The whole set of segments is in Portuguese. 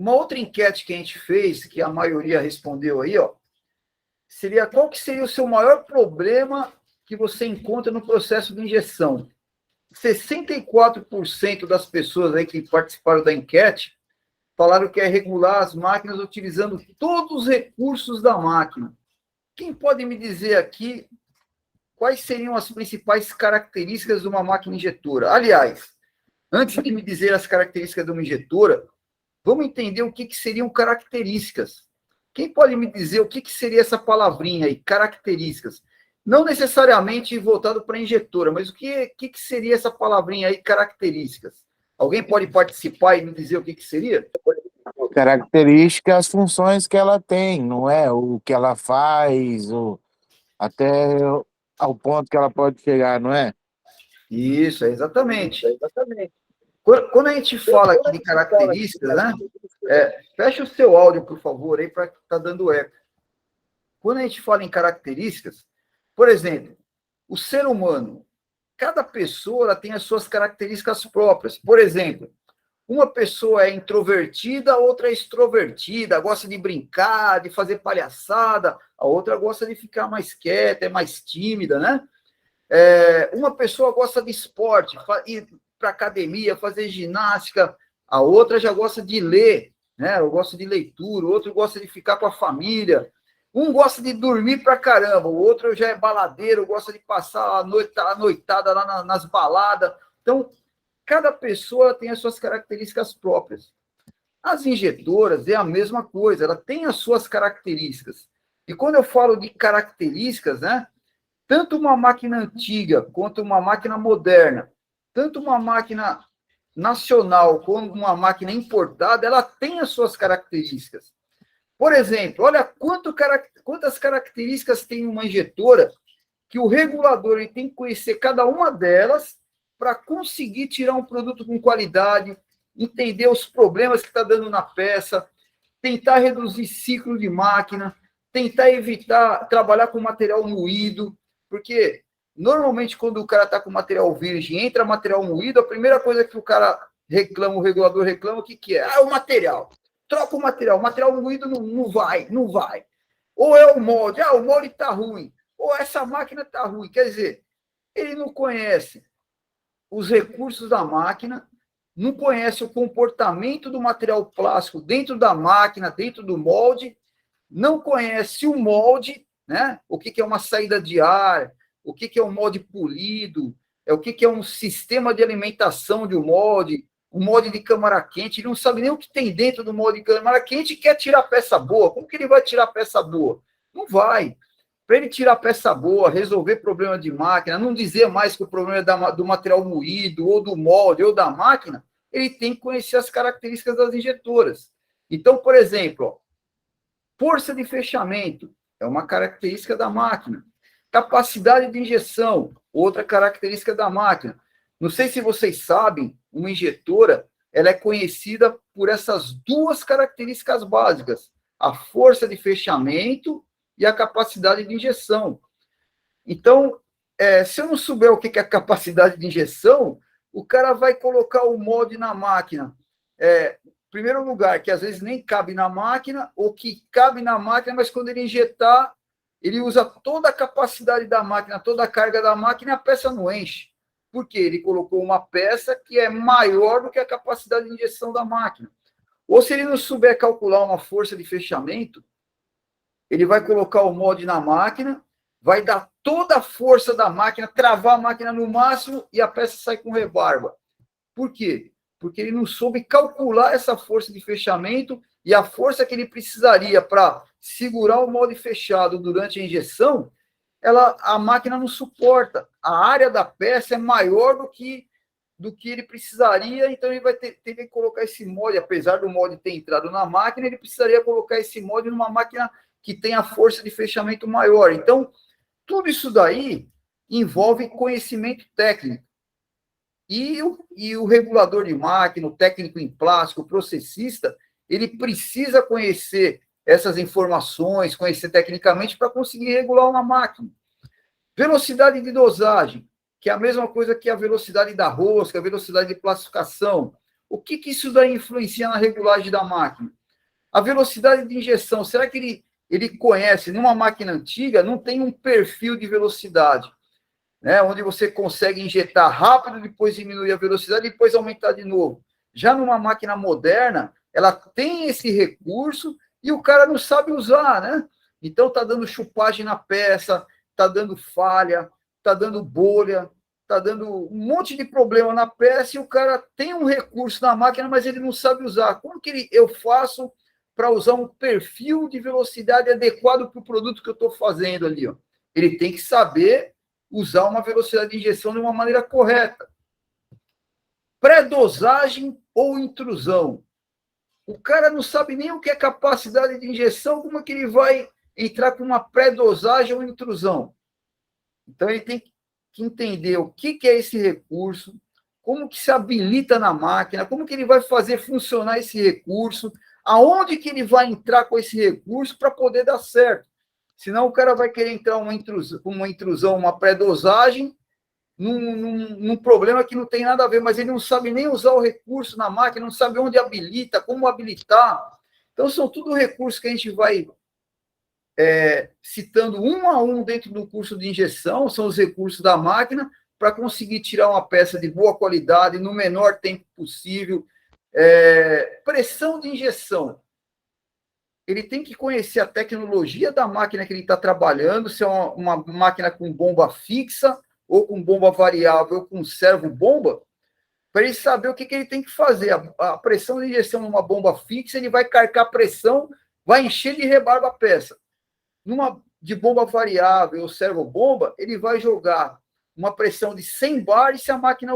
Uma outra enquete que a gente fez, que a maioria respondeu aí, ó, seria qual que seria o seu maior problema que você encontra no processo de injeção? 64% das pessoas aí que participaram da enquete falaram que é regular as máquinas utilizando todos os recursos da máquina. Quem pode me dizer aqui quais seriam as principais características de uma máquina injetora? Aliás, antes de me dizer as características de uma injetora, vamos entender o que seriam características. Quem pode me dizer o que seria essa palavrinha aí, características? Não necessariamente voltado para a injetora, mas o que seria essa palavrinha aí, características? Alguém pode participar e me dizer o que seria? Características, as funções que ela tem, não é? O que ela faz, ou até ao ponto que ela pode chegar, não é? Isso, exatamente. Quando a gente fala aqui de características, né? Fecha o seu áudio, por favor, aí, para que está dando eco. Quando a gente fala em características, por exemplo, o ser humano, cada pessoa ela tem as suas características próprias. Por exemplo, uma pessoa é introvertida, a outra é extrovertida, gosta de brincar, de fazer palhaçada, a outra gosta de ficar mais quieta, é mais tímida, né? Uma pessoa gosta de esporte, ir para academia, fazer ginástica, a outra já gosta de ler, né? Eu gosto de leitura, o outro gosta de ficar com a família. Um gosta de dormir pra caramba, o outro já é baladeiro, gosta de passar a noitada lá nas baladas. Então, cada pessoa tem as suas características próprias. As injetoras é a mesma coisa, ela tem as suas características. E quando eu falo de características, né? Tanto uma máquina antiga quanto uma máquina moderna, tanto uma máquina nacional quanto uma máquina importada, ela tem as suas características. Por exemplo, olha quantas características tem uma injetora que o regulador ele tem que conhecer cada uma delas para conseguir tirar um produto com qualidade, entender os problemas que está dando na peça, tentar reduzir ciclo de máquina, tentar evitar trabalhar com material moído, porque normalmente quando o cara está com material virgem, entra material moído, a primeira coisa que o cara reclama, o regulador reclama, o que é? O material. Troca o material moído não vai. Ou é o molde, o molde está ruim, ou essa máquina está ruim. Quer dizer, ele não conhece os recursos da máquina, não conhece o comportamento do material plástico dentro da máquina, dentro do molde, não conhece o molde, né? O que é uma saída de ar, o que é um molde polido, o que é um sistema de alimentação de um molde de câmara quente, ele não sabe nem o que tem dentro do molde de câmara quente e quer tirar peça boa. Como que ele vai tirar peça boa? Não vai. Para ele tirar peça boa, resolver problema de máquina, não dizer mais que o problema é do material moído, ou do molde, ou da máquina, ele tem que conhecer as características das injetoras. Então, por exemplo, ó, força de fechamento é uma característica da máquina. Capacidade de injeção, outra característica da máquina. Não sei se vocês sabem, uma injetora ela é conhecida por essas duas características básicas, a força de fechamento e a capacidade de injeção. Então, se eu não souber o que é a capacidade de injeção, o cara vai colocar o molde na máquina. Primeiro lugar, que às vezes nem cabe na máquina, ou que cabe na máquina, mas quando ele injetar, ele usa toda a capacidade da máquina, toda a carga da máquina, e a peça não enche. Por quê? Ele colocou uma peça que é maior do que a capacidade de injeção da máquina. Ou se ele não souber calcular uma força de fechamento, ele vai colocar o molde na máquina, vai dar toda a força da máquina, travar a máquina no máximo e a peça sai com rebarba. Por quê? Porque ele não soube calcular essa força de fechamento e a força que ele precisaria para segurar o molde fechado durante a injeção, a máquina não suporta. A área da peça é maior do que ele precisaria, então ele vai ter que colocar esse molde, apesar do molde ter entrado na máquina, ele precisaria colocar esse molde numa máquina que tem a força de fechamento maior. Então, tudo isso daí envolve conhecimento técnico. E o regulador de máquina, o técnico em plástico, o processista, ele precisa conhecer essas informações, conhecer tecnicamente para conseguir regular uma máquina. Velocidade de dosagem, que é a mesma coisa que a velocidade da rosca, a velocidade de plastificação. O que isso daí influencia na regulagem da máquina? A velocidade de injeção, será que ele conhece? Numa máquina antiga, não tem um perfil de velocidade, né? Onde você consegue injetar rápido, depois diminuir a velocidade, depois aumentar de novo. Já numa máquina moderna, ela tem esse recurso e o cara não sabe usar, né? Então, está dando chupagem na peça, está dando falha, está dando bolha, está dando um monte de problema na peça e o cara tem um recurso na máquina, mas ele não sabe usar. Como que eu faço para usar um perfil de velocidade adequado para o produto que eu estou fazendo ali? Ó? Ele tem que saber usar uma velocidade de injeção de uma maneira correta. Pré-dosagem ou intrusão. O cara não sabe nem o que é capacidade de injeção, como é que ele vai entrar com uma pré-dosagem ou intrusão? Então, ele tem que entender o que é esse recurso, como que se habilita na máquina, como que ele vai fazer funcionar esse recurso, aonde que ele vai entrar com esse recurso para poder dar certo. Senão, o cara vai querer entrar uma intrusão, uma pré-dosagem, num problema que não tem nada a ver, mas ele não sabe nem usar o recurso na máquina, não sabe onde habilita, como habilitar. Então, são tudo recursos que a gente vai citando um a um dentro do curso de injeção, são os recursos da máquina, para conseguir tirar uma peça de boa qualidade no menor tempo possível. Pressão de injeção. Ele tem que conhecer a tecnologia da máquina que ele está trabalhando, se é uma máquina com bomba fixa, ou com bomba variável, ou com servo-bomba, para ele saber o que ele tem que fazer. A pressão de injeção numa bomba fixa, ele vai carcar pressão, vai encher de rebarba a peça. Numa de bomba variável ou servo-bomba, ele vai jogar uma pressão de 100 bar, e se a máquina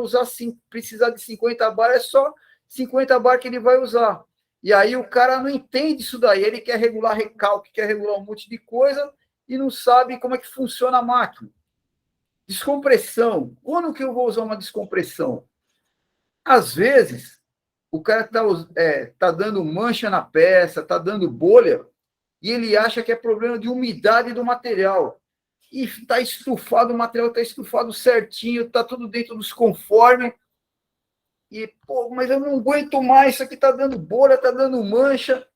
precisar de 50 bar, é só 50 bar que ele vai usar. E aí o cara não entende isso daí, ele quer regular recalque, quer regular um monte de coisa, e não sabe como é que funciona a máquina. Descompressão. Quando que eu vou usar uma descompressão? Às vezes, o cara tá dando mancha na peça, está dando bolha, e ele acha que é problema de umidade do material. E está estufado, o material está estufado certinho, está tudo dentro dos conformes. E, mas eu não aguento mais, isso aqui está dando bolha, está dando mancha.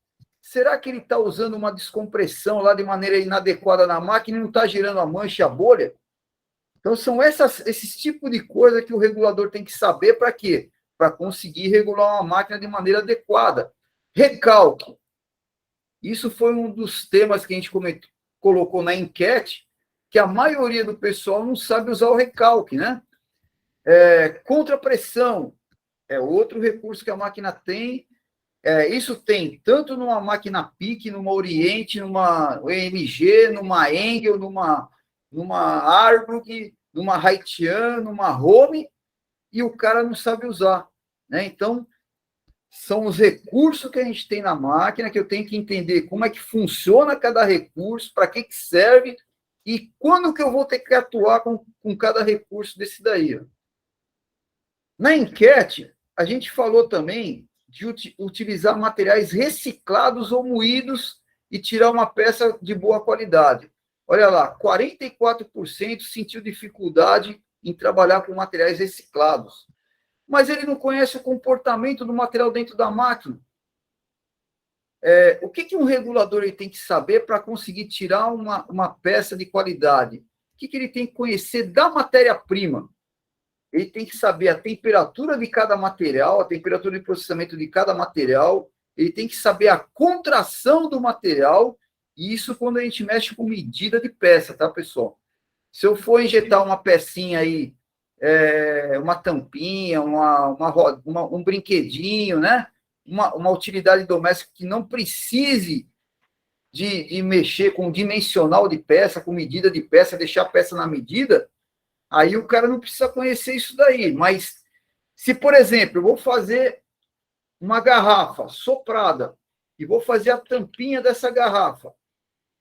Será que ele está usando uma descompressão lá de maneira inadequada na máquina e não está gerando a mancha e a bolha? Então, são esses tipos de coisa que o regulador tem que saber para quê? Para conseguir regular uma máquina de maneira adequada. Recalque. Isso foi um dos temas que a gente colocou na enquete, que a maioria do pessoal não sabe usar o recalque, né? Contrapressão é outro recurso que a máquina tem. Isso tem tanto numa máquina PIC, numa Oriente, numa EMG, numa Engel, numa Arbuk, numa Haitian, numa Home, e o cara não sabe usar, né? Então, são os recursos que a gente tem na máquina, que eu tenho que entender como é que funciona cada recurso, para que serve, e quando que eu vou ter que atuar com cada recurso desse daí. Na enquete, a gente falou também de utilizar materiais reciclados ou moídos e tirar uma peça de boa qualidade. Olha lá, 44% sentiu dificuldade em trabalhar com materiais reciclados. Mas ele não conhece o comportamento do material dentro da máquina. O que um regulador ele tem que saber para conseguir tirar uma peça de qualidade? O que ele tem que conhecer da matéria-prima? Ele tem que saber a temperatura de cada material, a temperatura de processamento de cada material, ele tem que saber a contração do material, e isso quando a gente mexe com medida de peça, tá, pessoal? Se eu for injetar uma pecinha aí, uma tampinha, um brinquedinho, né? Uma utilidade doméstica que não precise de mexer com dimensional de peça, com medida de peça, deixar a peça na medida, aí o cara não precisa conhecer isso daí. Mas se, por exemplo, eu vou fazer uma garrafa soprada e vou fazer a tampinha dessa garrafa,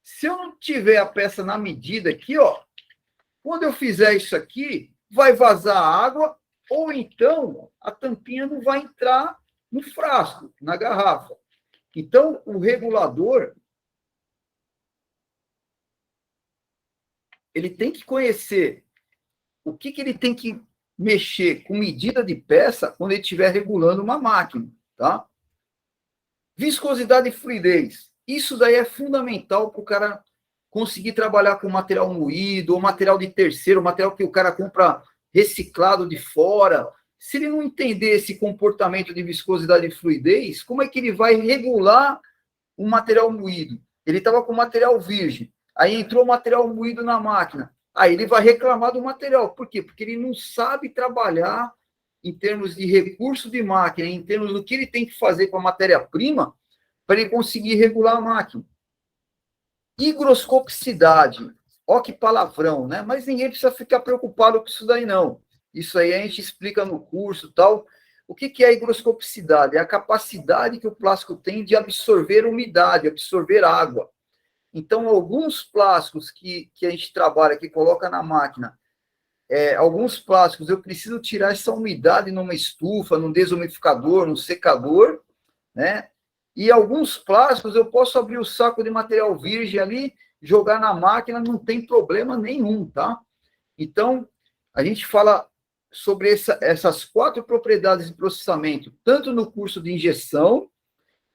se eu não tiver a peça na medida aqui, ó, quando eu fizer isso aqui, vai vazar água, ou então a tampinha não vai entrar no frasco, na garrafa. Então, o regulador, ele tem que conhecer o que ele tem que mexer com medida de peça quando ele estiver regulando uma máquina, tá? Viscosidade e fluidez. Isso daí é fundamental para o cara conseguir trabalhar com material moído, ou material de terceiro, material que o cara compra reciclado de fora. Se ele não entender esse comportamento de viscosidade e fluidez, como é que ele vai regular um material moído? Ele estava com material virgem, aí entrou material moído na máquina, aí ele vai reclamar do material. Por quê? Porque ele não sabe trabalhar em termos de recurso de máquina, em termos do que ele tem que fazer com a matéria-prima para ele conseguir regular a máquina. Higroscopicidade. Ó que palavrão, né? Mas ninguém precisa ficar preocupado com isso daí, não. Isso aí a gente explica no curso e tal. O que é a higroscopicidade? É a capacidade que o plástico tem de absorver umidade, absorver água. Então, alguns plásticos que a gente trabalha, que coloca na máquina, alguns plásticos eu preciso tirar essa umidade numa estufa, num desumidificador, num secador, né? E alguns plásticos eu posso abrir o saco de material virgem ali, jogar na máquina, não tem problema nenhum, tá? Então, a gente fala sobre essas 4 propriedades de processamento, tanto no curso de injeção,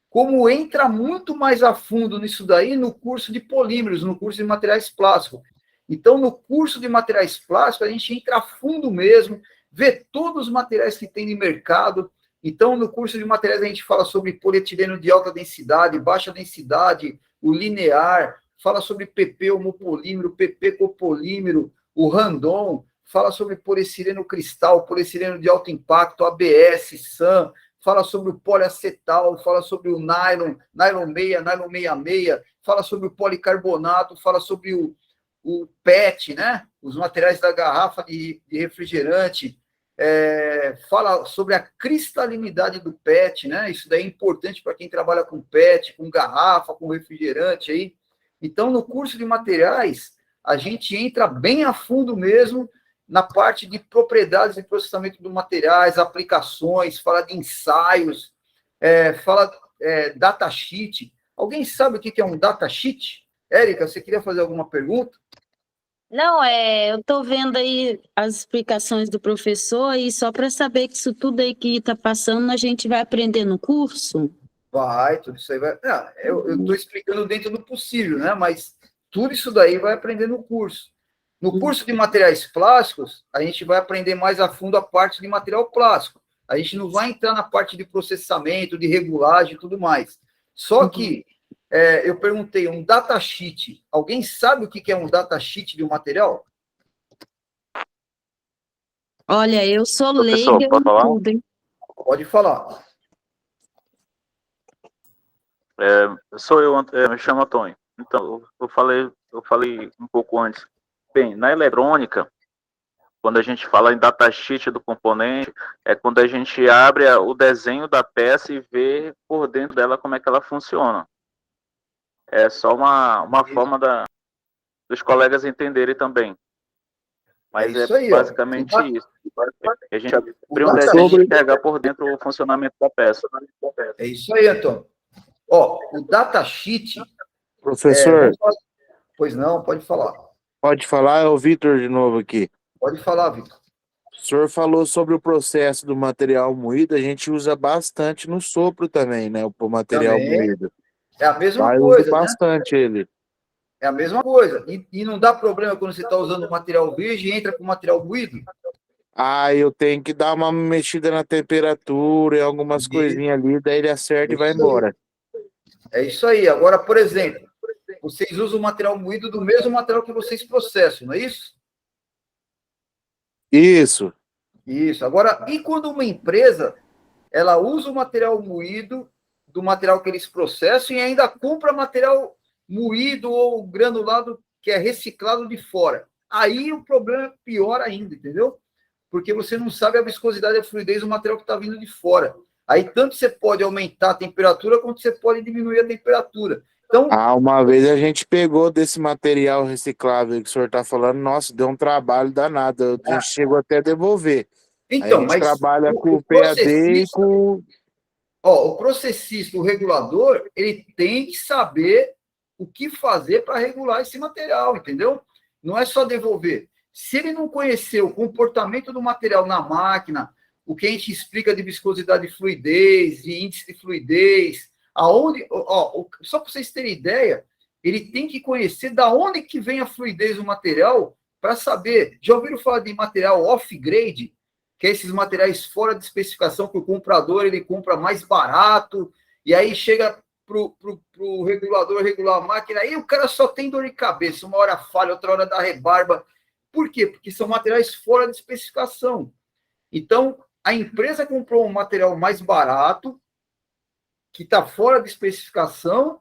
como entra muito mais a fundo nisso daí no curso de polímeros, no curso de materiais plásticos. Então, no curso de materiais plásticos, a gente entra a fundo mesmo, vê todos os materiais que tem de mercado. Então, no curso de materiais, a gente fala sobre polietileno de alta densidade, baixa densidade, o linear, fala sobre PP homopolímero, PP copolímero, o randon, fala sobre poliestireno cristal, poliestireno de alto impacto, ABS, SAM, fala sobre o poliacetal, fala sobre o nylon, nylon 6, nylon 66, fala sobre o policarbonato, fala sobre o PET, né? Os materiais da garrafa de refrigerante, fala sobre a cristalinidade do PET, né? Isso daí é importante para quem trabalha com PET, com garrafa, com refrigerante aí. Então, no curso de materiais, a gente entra bem a fundo mesmo na parte de propriedades e processamento dos materiais, aplicações, fala de ensaios, fala datasheet. Alguém sabe o que é um datasheet? Érica, você queria fazer alguma pergunta? Não, eu estou vendo aí as explicações do professor e só para saber que isso tudo aí que está passando, a gente vai aprender no curso? Vai, tudo isso aí vai... eu estou explicando dentro do possível, né? Mas tudo isso daí vai aprender no curso. No curso de materiais plásticos, a gente vai aprender mais a fundo a parte de material plástico. A gente não vai entrar na parte de processamento, de regulagem e tudo mais. Só que eu perguntei, um datasheet. Alguém sabe o que é um datasheet de um material? Olha, eu sou Professor, leiga pode em falar? tudo, hein? Pode falar. Sou eu, me chamo Antônio. Então, eu falei um pouco antes. Bem, na eletrônica, quando a gente fala em datasheet do componente, é quando a gente abre o desenho da peça e vê por dentro dela como é que ela funciona. É só uma forma dos colegas entenderem também. Mas isso aí, basicamente ó. isso. A gente abre um desenho e enxergar por dentro o funcionamento da peça. É isso aí, Antônio. Ó, o datasheet... Professor, Pois não, pode falar. pode falar, é o Vitor de novo aqui. Pode falar, Vitor. O senhor falou sobre o processo do material moído, a gente usa bastante no sopro também, né? O material Também. moído. É a mesma Eu coisa, uso né? bastante ele. É a mesma coisa. E não dá problema quando você está usando material virgem e entra com material moído? Eu tenho que dar uma mexida na temperatura e algumas coisinhas ali, daí ele acerta e vai embora. É isso aí. Agora, por exemplo, vocês usam o material moído do mesmo material que vocês processam, não é isso? Isso. Isso. Agora, e quando uma empresa ela usa o material moído do material que eles processam e ainda compra material moído ou granulado que é reciclado de fora? Aí o problema é pior ainda, entendeu? Porque você não sabe a viscosidade e a fluidez do material que está vindo de fora. Aí tanto você pode aumentar a temperatura, quanto você pode diminuir a temperatura. Então, Uma vez a gente pegou desse material reciclável que o senhor está falando, nossa, deu um trabalho danado, a gente chegou até a devolver. então, a gente mas trabalha com o PAD e processista, com... o processista, o regulador, ele tem que saber o que fazer para regular esse material, entendeu? Não é só devolver. Se ele não conhecer o comportamento do material na máquina, o que a gente explica de viscosidade e fluidez, de índice de fluidez, Só para vocês terem ideia, ele tem que conhecer da onde que vem a fluidez do material para saber. Já ouviram falar de material off-grade? Que é esses materiais fora de especificação que o comprador ele compra mais barato, e aí chega pro regulador regular a máquina, aí o cara só tem dor de cabeça, uma hora falha, outra hora dá rebarba. Por quê? Porque são materiais fora de especificação. Então, a empresa comprou um material mais barato, que está fora de especificação,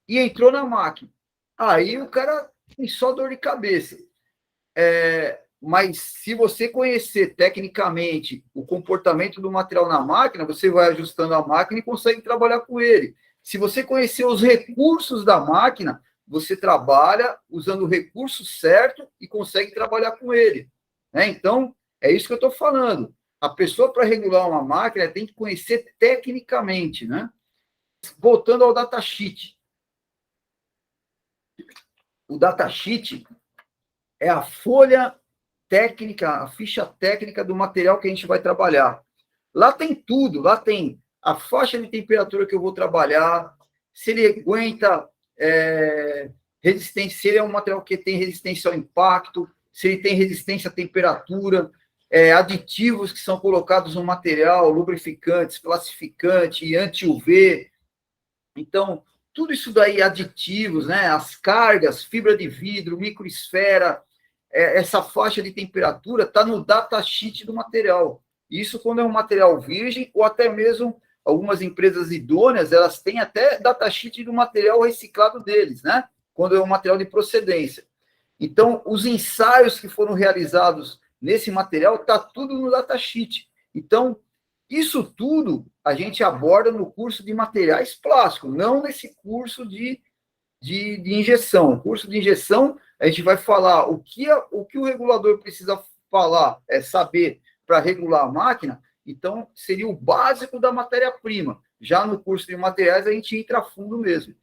e entrou na máquina. Aí o cara tem só dor de cabeça. Mas se você conhecer tecnicamente o comportamento do material na máquina, você vai ajustando a máquina e consegue trabalhar com ele. Se você conhecer os recursos da máquina, você trabalha usando o recurso certo e consegue trabalhar com ele. Né? Então, é isso que eu estou falando. A pessoa, para regular uma máquina, tem que conhecer tecnicamente. Né? Voltando ao datasheet. O datasheet é a folha técnica, a ficha técnica do material que a gente vai trabalhar. Lá tem tudo, lá tem a faixa de temperatura que eu vou trabalhar, se ele aguenta resistência, se ele é um material que tem resistência ao impacto, se ele tem resistência à temperatura, aditivos que são colocados no material, lubrificantes, classificante, anti-UV. Então, tudo isso daí, aditivos, né? As cargas, fibra de vidro, microesfera, essa faixa de temperatura está no datasheet do material. Isso quando é um material virgem, ou até mesmo algumas empresas idôneas, elas têm até datasheet do material reciclado deles, né? Quando é um material de procedência. Então, os ensaios que foram realizados nesse material, está tudo no datasheet. Então, isso tudo a gente aborda no curso de materiais plásticos, não nesse curso de injeção. O curso de injeção, a gente vai falar o que o regulador precisa saber para regular a máquina. Então, seria o básico da matéria-prima. Já no curso de materiais, a gente entra a fundo mesmo.